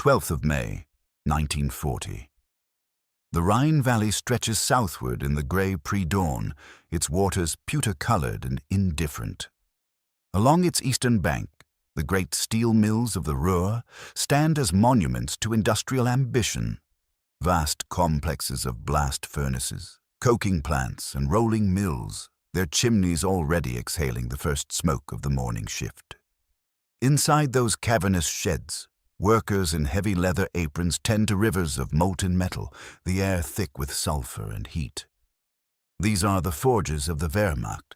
12th of May, 1940. The Rhine Valley stretches southward in the grey pre-dawn, its waters pewter-coloured and indifferent. Along its eastern bank, the great steel mills of the Ruhr stand as monuments to industrial ambition. Vast complexes of blast furnaces, coking plants and rolling mills, their chimneys already exhaling the first smoke of the morning shift. Inside those cavernous sheds, workers in heavy leather aprons tend to rivers of molten metal, the air thick with sulfur and heat. These are the forges of the Wehrmacht,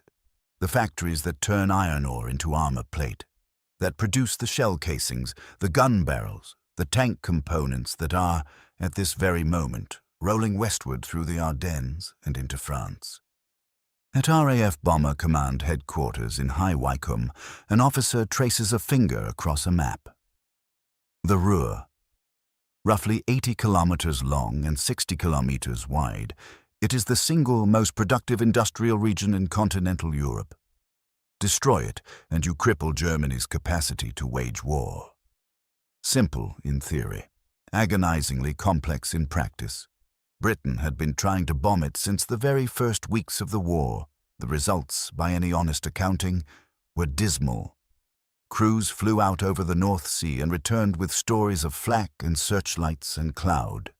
the factories that turn iron ore into armor plate, that produce the shell casings, the gun barrels, the tank components that are, at this very moment, rolling westward through the Ardennes and into France. At RAF Bomber Command Headquarters in High Wycombe, an officer traces a finger across a map. The Ruhr. Roughly 80 kilometers long and 60 kilometers wide, it is the single most productive industrial region in continental Europe. Destroy it, and you cripple Germany's capacity to wage war. Simple in theory, agonizingly complex in practice. Britain had been trying to bomb it since the very first weeks of the war. The results, by any honest accounting, were dismal. Crews flew out over the North Sea and returned with stories of flak and searchlights and cloud.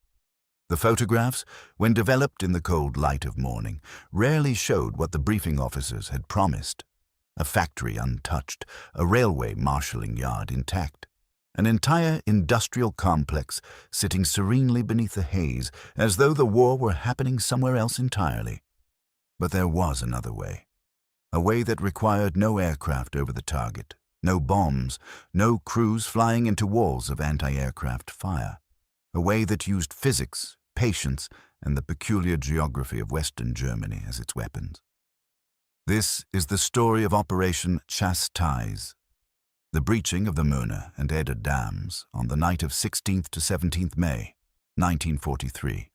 The photographs, when developed in the cold light of morning, rarely showed what the briefing officers had promised. A factory untouched, a railway marshalling yard intact. An entire industrial complex sitting serenely beneath the haze, as though the war were happening somewhere else entirely. But there was another way. A way that required no aircraft over the target, no bombs, no crews flying into walls of anti-aircraft fire. A way that used physics, patience, and the peculiar geography of Western Germany as its weapons. This is the story of Operation Chastise. The breaching of the Möhne and Eder dams on the night of 16th to 17th May, 1943,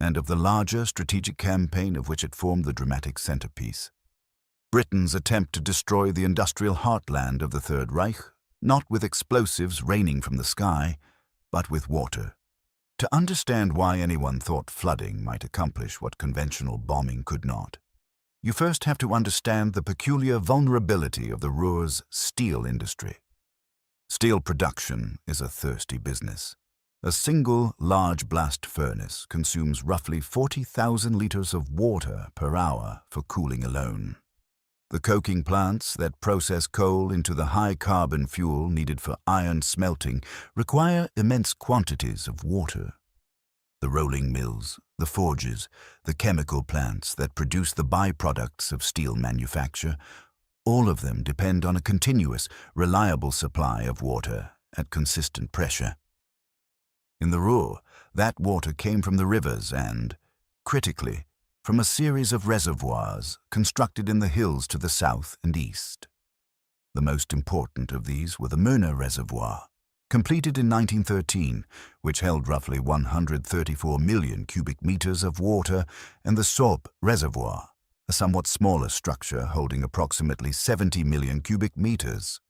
and of the larger strategic campaign of which it formed the dramatic centerpiece. Britain's attempt to destroy the industrial heartland of the Third Reich, not with explosives raining from the sky, but with water. To understand why anyone thought flooding might accomplish what conventional bombing could not, you first have to understand the peculiar vulnerability of the Ruhr's steel industry. Steel production is a thirsty business. A single large blast furnace consumes roughly 40,000 liters of water per hour for cooling alone. The coking plants that process coal into the high-carbon fuel needed for iron smelting require immense quantities of water. The rolling mills, the forges, the chemical plants that produce the byproducts of steel manufacture, all of them depend on a continuous, reliable supply of water at consistent pressure. In the Ruhr, that water came from the rivers and, critically, from a series of reservoirs constructed in the hills to the south and east. The most important of these were the Möhne Reservoir, completed in 1913, which held roughly 134 million cubic meters of water, and the Sorp Reservoir, a somewhat smaller structure holding approximately 70 million cubic meters.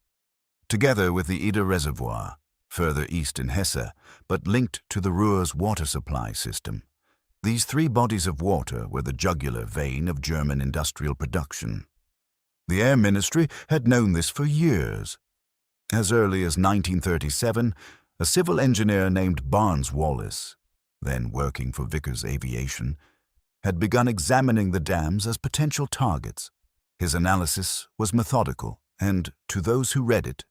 Together with the Eder Reservoir, further east in Hesse, but linked to the Ruhr's water supply system, these three bodies of water were the jugular vein of German industrial production. The Air Ministry had known this for years. As early as 1937, a civil engineer named Barnes Wallis, then working for Vickers Aviation, had begun examining the dams as potential targets. His analysis was methodical and, to those who read it,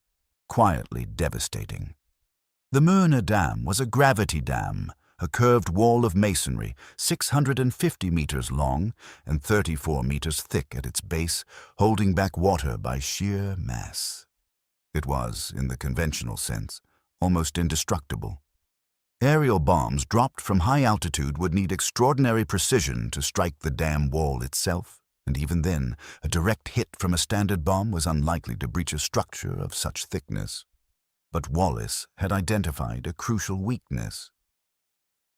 quietly devastating. The Möhne Dam was a gravity dam, a curved wall of masonry 650 meters long and 34 meters thick at its base, holding back water by sheer mass. It was, in the conventional sense, almost indestructible. Aerial bombs dropped from high altitude would need extraordinary precision to strike the dam wall itself, and even then, a direct hit from a standard bomb was unlikely to breach a structure of such thickness. But Wallis had identified a crucial weakness.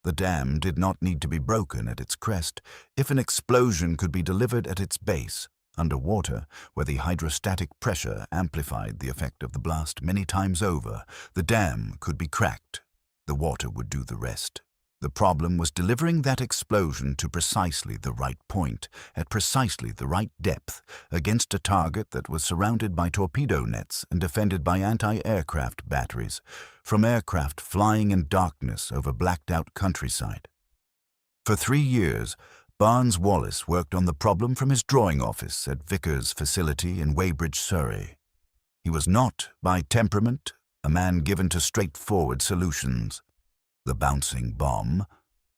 The dam did not need to be broken at its crest if an explosion could be delivered at its base, underwater, where the hydrostatic pressure amplified the effect of the blast many times over. The dam could be cracked, The water would do the rest. The problem was delivering that explosion to precisely the right point, at precisely the right depth, against a target that was surrounded by torpedo nets and defended by anti-aircraft batteries, from aircraft flying in darkness over blacked-out countryside. For 3 years, Barnes Wallis worked on the problem from his drawing office at Vickers' facility in Weybridge, Surrey. He was not, by temperament, a man given to straightforward solutions. The bouncing bomb,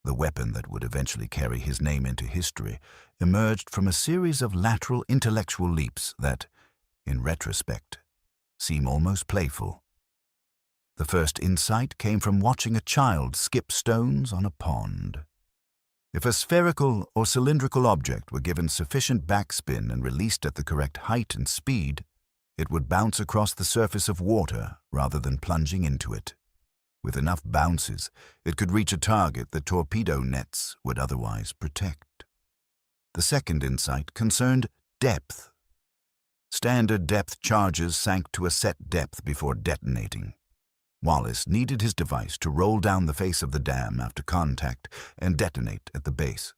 the weapon that would eventually carry his name into history, emerged from a series of lateral intellectual leaps that, in retrospect, seem almost playful. The first insight came from watching a child skip stones on a pond. If a spherical or cylindrical object were given sufficient backspin and released at the correct height and speed, it would bounce across the surface of water rather than plunging into it. With enough bounces, it could reach a target that torpedo nets would otherwise protect. The second insight concerned depth. Standard depth charges sank to a set depth before detonating. Wallis needed his device to roll down the face of the dam after contact and detonate at the base,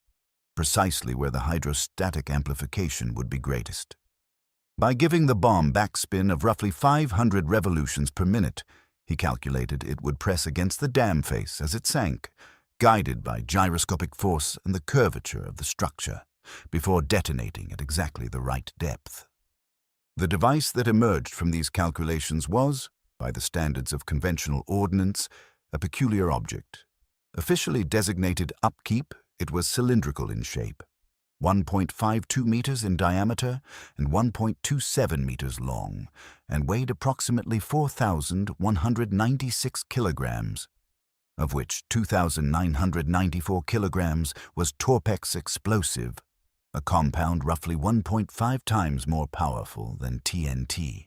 precisely where the hydrostatic amplification would be greatest. By giving the bomb backspin of roughly 500 revolutions per minute, he calculated it would press against the dam face as it sank, guided by gyroscopic force and the curvature of the structure, before detonating at exactly the right depth. The device that emerged from these calculations was, by the standards of conventional ordnance, a peculiar object. Officially designated upkeep, it was cylindrical in shape, 1.52 meters in diameter and 1.27 meters long, and weighed approximately 4,196 kilograms, of which 2,994 kilograms was Torpex explosive, a compound roughly 1.5 times more powerful than TNT.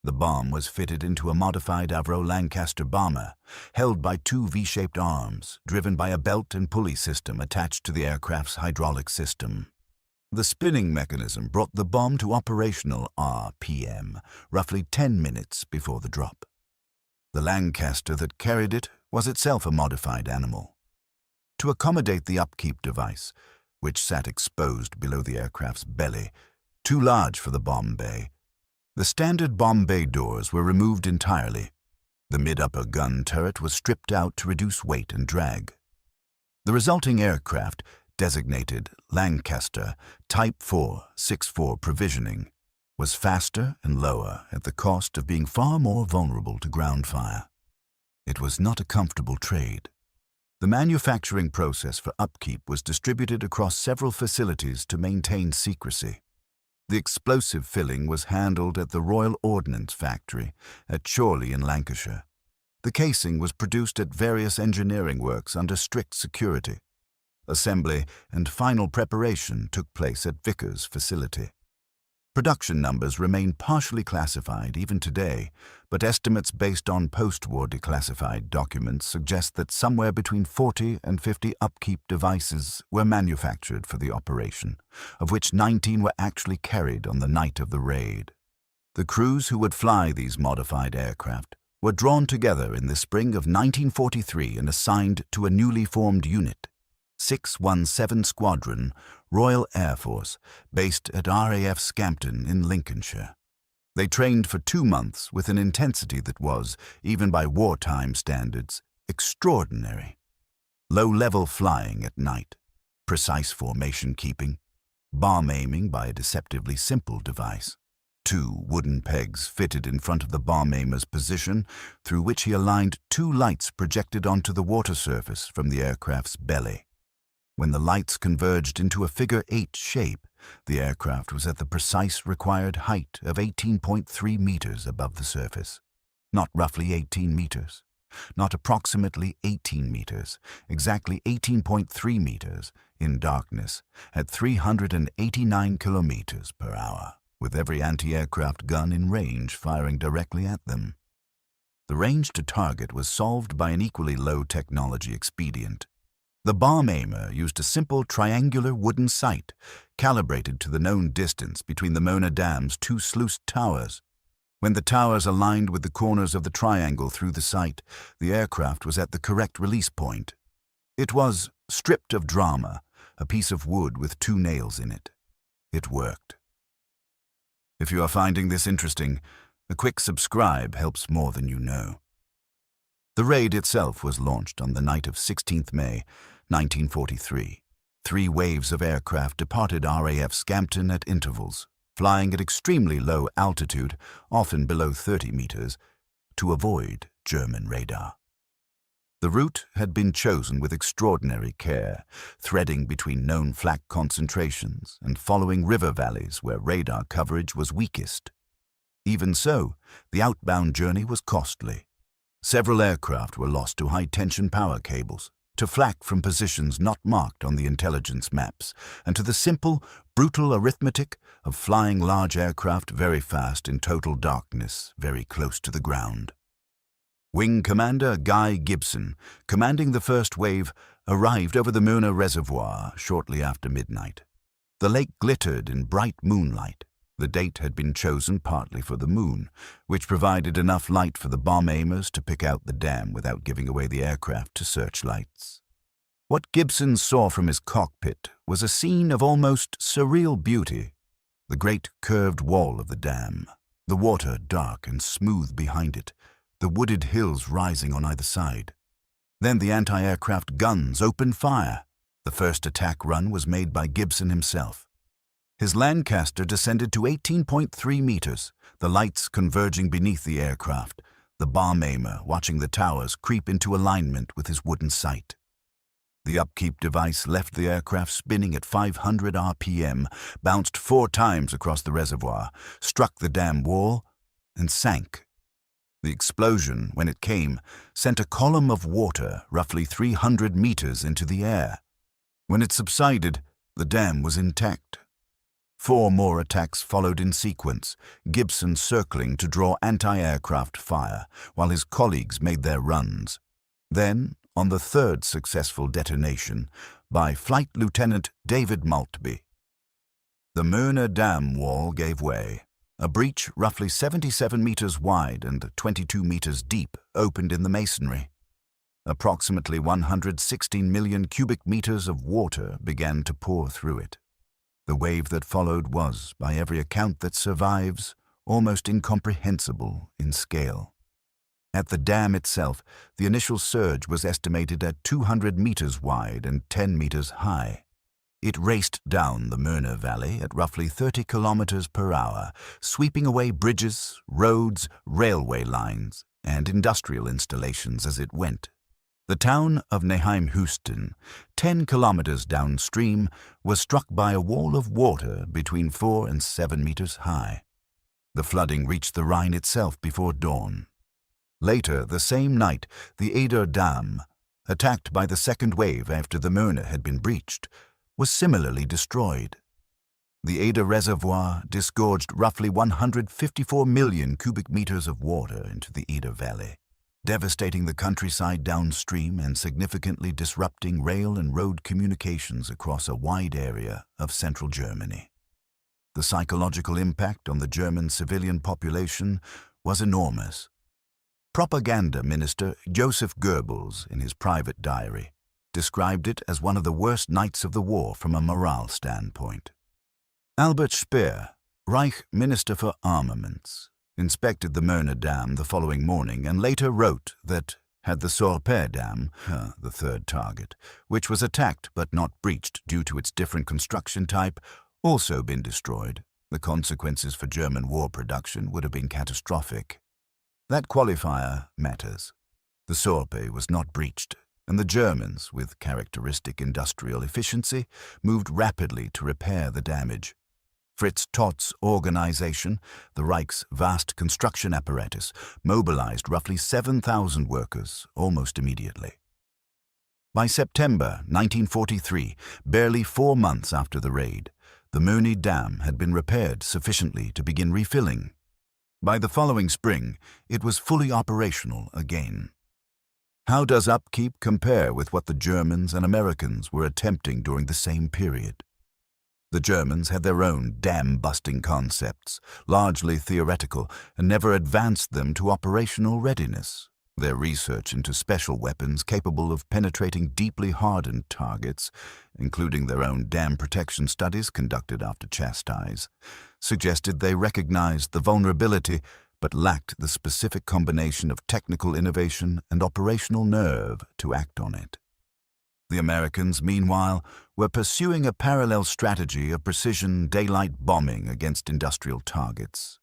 The bomb was fitted into a modified Avro Lancaster bomber, held by 2 V-shaped arms, driven by a belt and pulley system attached to the aircraft's hydraulic system. The spinning mechanism brought the bomb to operational RPM, roughly 10 minutes before the drop. The Lancaster that carried it was itself a modified animal. To accommodate the upkeep device, which sat exposed below the aircraft's belly, too large for the bomb bay, the standard bomb bay doors were removed entirely. The mid-upper gun turret was stripped out to reduce weight and drag. The resulting aircraft, designated Lancaster Type 464 provisioning, was faster and lower at the cost of being far more vulnerable to ground fire. It was not a comfortable trade. The manufacturing process for upkeep was distributed across several facilities to maintain secrecy. The explosive filling was handled at the Royal Ordnance Factory at Chorley in Lancashire. The casing was produced at various engineering works under strict security. Assembly and final preparation took place at Vickers' facility. Production numbers remain partially classified even today, but estimates based on post-war declassified documents suggest that somewhere between 40 and 50 upkeep devices were manufactured for the operation, of which 19 were actually carried on the night of the raid. The crews who would fly these modified aircraft were drawn together in the spring of 1943 and assigned to a newly formed unit, 617 Squadron, Royal Air Force, based at RAF Scampton in Lincolnshire. They trained for 2 months with an intensity that was, even by wartime standards, extraordinary. Low-level flying at night, precise formation keeping, bomb aiming by a deceptively simple device, 2 wooden pegs fitted in front of the bomb aimer's position through which he aligned 2 lights projected onto the water surface from the aircraft's belly. When the lights converged into a figure 8 shape, the aircraft was at the precise required height of 18.3 meters above the surface. Not roughly 18 meters, not approximately 18 meters, exactly 18.3 meters in darkness at 389 kilometers per hour, with every anti-aircraft gun in range firing directly at them. The range to target was solved by an equally low-technology expedient. The bomb aimer used a simple triangular wooden sight, calibrated to the known distance between the Mona Dam's 2 sluice towers. When the towers aligned with the corners of the triangle through the site, the aircraft was at the correct release point. It was, stripped of drama, a piece of wood with 2 nails in it. It worked. If you are finding this interesting, a quick subscribe helps more than you know. The raid itself was launched on the night of 16th May, 1943. 3 waves of aircraft departed RAF Scampton at intervals, flying at extremely low altitude, often below 30 meters, to avoid German radar. The route had been chosen with extraordinary care, threading between known flak concentrations and following river valleys where radar coverage was weakest. Even so, the outbound journey was costly. Several aircraft were lost to high-tension power cables, to flak from positions not marked on the intelligence maps, and to the simple, brutal arithmetic of flying large aircraft very fast in total darkness, very close to the ground. Wing Commander Guy Gibson, commanding the first wave, arrived over the Möhne Reservoir shortly after midnight. The lake glittered in bright moonlight. The date had been chosen partly for the moon, which provided enough light for the bomb aimers to pick out the dam without giving away the aircraft to searchlights. What Gibson saw from his cockpit was a scene of almost surreal beauty. The great curved wall of the dam, the water dark and smooth behind it, the wooded hills rising on either side. Then the anti-aircraft guns opened fire. The first attack run was made by Gibson himself. His Lancaster descended to 18.3 meters, the lights converging beneath the aircraft, the bomb aimer watching the towers creep into alignment with his wooden sight. The upkeep device left the aircraft spinning at 500 RPM, bounced 4 times across the reservoir, struck the dam wall, and sank. The explosion, when it came, sent a column of water roughly 300 meters into the air. When it subsided, the dam was intact. 4 more attacks followed in sequence, Gibson circling to draw anti-aircraft fire, while his colleagues made their runs. Then, on the 3rd successful detonation, by Flight Lieutenant David Maltby, the Möhne Dam wall gave way. A breach roughly 77 meters wide and 22 meters deep opened in the masonry. Approximately 116 million cubic meters of water began to pour through it. The wave that followed was, by every account that survives, almost incomprehensible in scale. At the dam itself, the initial surge was estimated at 200 meters wide and 10 meters high. It raced down the Möhne Valley at roughly 30 kilometers per hour, sweeping away bridges, roads, railway lines, and industrial installations as it went. The town of Neheim-Hüsten, 10 kilometers downstream, was struck by a wall of water between 4 and 7 meters high. The flooding reached the Rhine itself before dawn. Later, the same night, the Eder Dam, attacked by the second wave after the Möhne had been breached, was similarly destroyed. The Eder Reservoir disgorged roughly 154 million cubic meters of water into the Eder Valley, devastating the countryside downstream and significantly disrupting rail and road communications across a wide area of central Germany. The psychological impact on the German civilian population was enormous. Propaganda Minister Joseph Goebbels, in his private diary, described it as one of the worst nights of the war from a morale standpoint. Albert Speer, Reich Minister for Armaments, inspected the Möhne Dam the following morning and later wrote that had the Sorpe Dam, the 3rd target, which was attacked but not breached due to its different construction type, also been destroyed, the consequences for German war production would have been catastrophic. That qualifier matters. The Sorpe was not breached, and the Germans, with characteristic industrial efficiency, moved rapidly to repair the damage. Fritz Tott's organization, the Reich's vast construction apparatus, mobilized roughly 7,000 workers almost immediately. By September 1943, barely 4 months after the raid, the Möhne Dam had been repaired sufficiently to begin refilling. By the following spring, it was fully operational again. How does upkeep compare with what the Germans and Americans were attempting during the same period? The Germans had their own dam-busting concepts, largely theoretical, and never advanced them to operational readiness. Their research into special weapons capable of penetrating deeply hardened targets, including their own dam protection studies conducted after Chastise, suggested they recognized the vulnerability but lacked the specific combination of technical innovation and operational nerve to act on it. The Americans, meanwhile, were pursuing a parallel strategy of precision daylight bombing against industrial targets.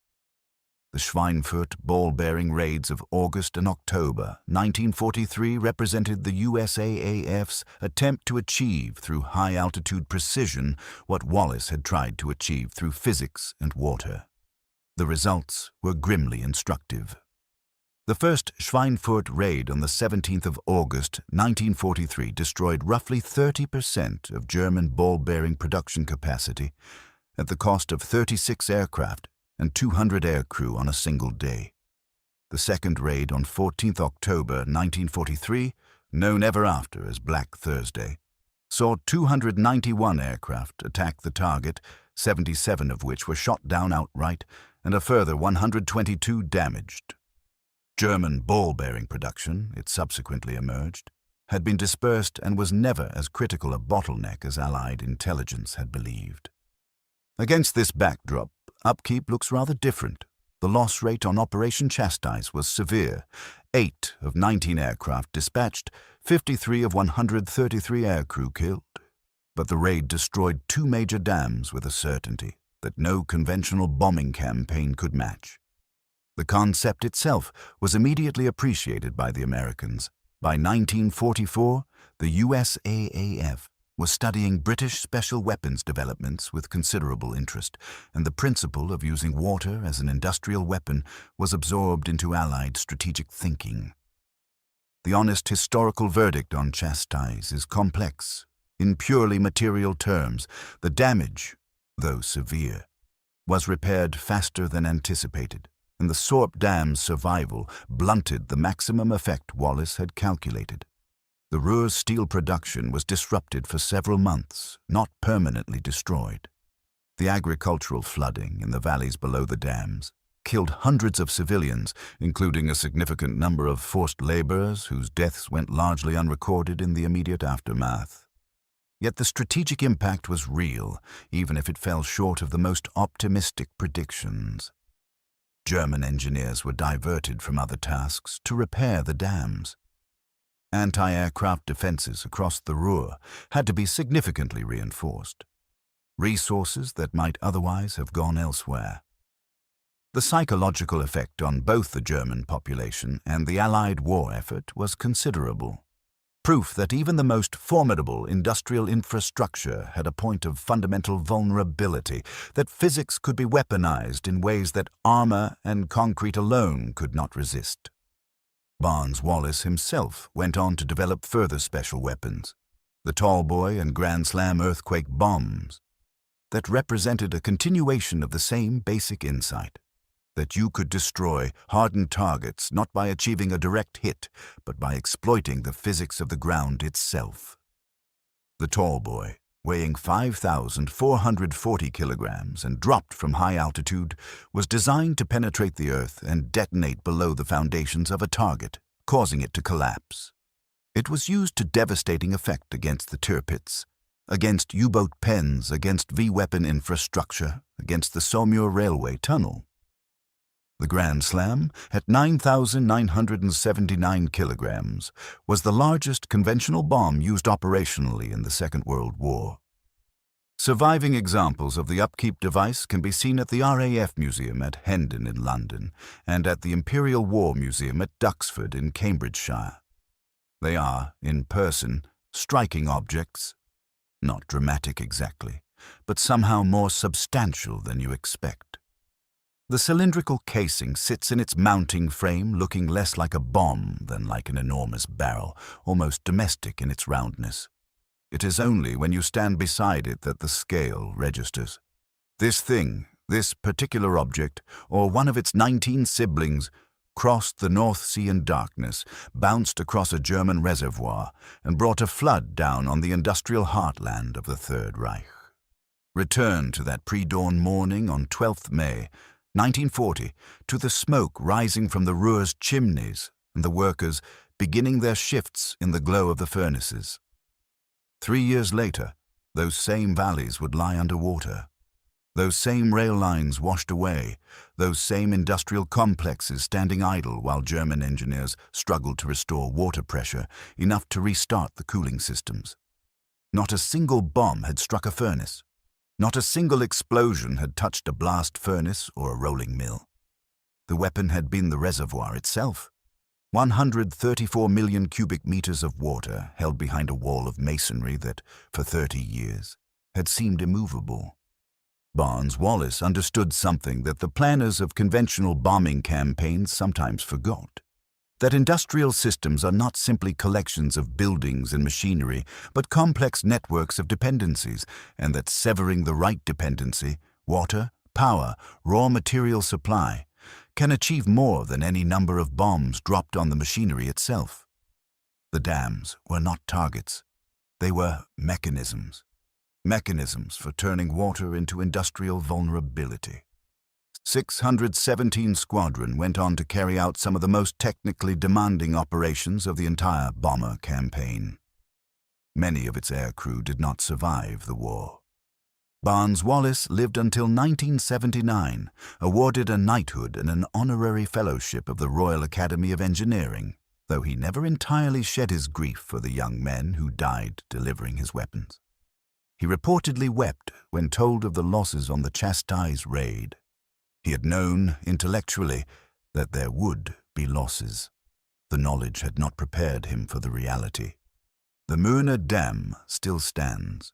The Schweinfurt ball-bearing raids of August and October 1943 represented the USAAF's attempt to achieve through high-altitude precision what Wallis had tried to achieve through physics and water. The results were grimly instructive. The first Schweinfurt raid on the 17th of August 1943 destroyed roughly 30% of German ball-bearing production capacity at the cost of 36 aircraft and 200 aircrew on a single day. The second raid on 14th October 1943, known ever after as Black Thursday, saw 291 aircraft attack the target, 77 of which were shot down outright, and a further 122 damaged. German ball-bearing production, it subsequently emerged, had been dispersed and was never as critical a bottleneck as Allied intelligence had believed. Against this backdrop, upkeep looks rather different. The loss rate on Operation Chastise was severe. 8 of 19 aircraft dispatched, 53 of 133 aircrew killed. But the raid destroyed 2 major dams with a certainty that no conventional bombing campaign could match. The concept itself was immediately appreciated by the Americans. By 1944, the USAAF was studying British special weapons developments with considerable interest, and the principle of using water as an industrial weapon was absorbed into Allied strategic thinking. The honest historical verdict on Chastise is complex. In purely material terms, the damage, though severe, was repaired faster than anticipated, and the Sorp Dam's survival blunted the maximum effect Wallis had calculated. The Ruhr's steel production was disrupted for several months, not permanently destroyed. The agricultural flooding in the valleys below the dams killed hundreds of civilians, including a significant number of forced laborers whose deaths went largely unrecorded in the immediate aftermath. Yet the strategic impact was real, even if it fell short of the most optimistic predictions. German engineers were diverted from other tasks to repair the dams. Anti-aircraft defenses across the Ruhr had to be significantly reinforced. Resources that might otherwise have gone elsewhere. The psychological effect on both the German population and the Allied war effort was considerable. Proof that even the most formidable industrial infrastructure had a point of fundamental vulnerability, that physics could be weaponized in ways that armor and concrete alone could not resist. Barnes Wallis himself went on to develop further special weapons, the Tallboy and Grand Slam earthquake bombs, that represented a continuation of the same basic insight, that you could destroy hardened targets not by achieving a direct hit, but by exploiting the physics of the ground itself. The Tallboy, weighing 5,440 kilograms and dropped from high altitude, was designed to penetrate the earth and detonate below the foundations of a target, causing it to collapse. It was used to devastating effect against the Tirpitz, against U-boat pens, against V-weapon infrastructure, against the Saumur railway tunnel. The Grand Slam, at 9,979 kilograms, was the largest conventional bomb used operationally in the Second World War. Surviving examples of the upkeep device can be seen at the RAF Museum at Hendon in London and at the Imperial War Museum at Duxford in Cambridgeshire. They are, in person, striking objects, not dramatic exactly, but somehow more substantial than you expect. The cylindrical casing sits in its mounting frame, looking less like a bomb than like an enormous barrel, almost domestic in its roundness. It is only when you stand beside it that the scale registers. This thing, this particular object, or one of its 19 siblings, crossed the North Sea in darkness, bounced across a German reservoir, and brought a flood down on the industrial heartland of the Third Reich. Return to that pre-dawn morning on 12th May, 1940, to the smoke rising from the Ruhr's chimneys and the workers beginning their shifts in the glow of the furnaces. 3 years later, those same valleys would lie underwater. Those same rail lines washed away, those same industrial complexes standing idle while German engineers struggled to restore water pressure enough to restart the cooling systems. Not a single bomb had struck a furnace. Not a single explosion had touched a blast furnace or a rolling mill. The weapon had been the reservoir itself. 134 million cubic meters of water held behind a wall of masonry that, for 30 years, had seemed immovable. Wallis understood something that the planners of conventional bombing campaigns sometimes forgot. That industrial systems are not simply collections of buildings and machinery, but complex networks of dependencies, and that severing the right dependency, water, power, raw material supply, can achieve more than any number of bombs dropped on the machinery itself. The dams were not targets. They were mechanisms. Mechanisms for turning water into industrial vulnerability. 617 Squadron went on to carry out some of the most technically demanding operations of the entire bomber campaign. Many of its air crew did not survive the war. Wallis lived until 1979, awarded a knighthood and an honorary fellowship of the Royal Academy of Engineering, though he never entirely shed his grief for the young men who died delivering his weapons. He reportedly wept when told of the losses on the Chastise raid. He had known, intellectually, that there would be losses. The knowledge had not prepared him for the reality. The Ruhr Dam still stands.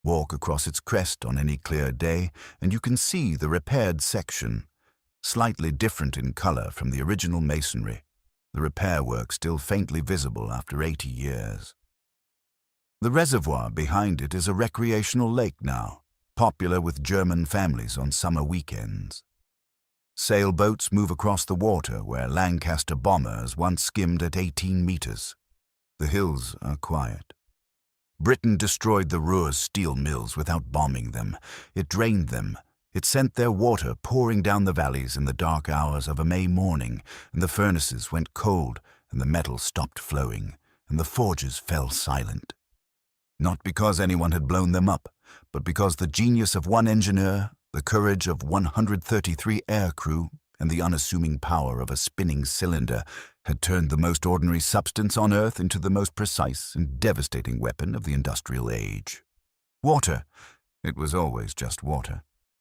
Walk across its crest on any clear day, and you can see the repaired section, slightly different in color from the original masonry, the repair work still faintly visible after 80 years. The reservoir behind it is a recreational lake now, popular with German families on summer weekends. Sailboats move across the water where Lancaster bombers once skimmed at 18 meters. The hills are quiet. Britain destroyed the Ruhr's steel mills without bombing them. It drained them. It sent their water pouring down the valleys in the dark hours of a May morning, and the furnaces went cold, and the metal stopped flowing, and the forges fell silent. Not because anyone had blown them up, but because the genius of one engineer, the courage of 133 aircrew, and the unassuming power of a spinning cylinder had turned the most ordinary substance on Earth into the most precise and devastating weapon of the industrial age. Water. It was always just water.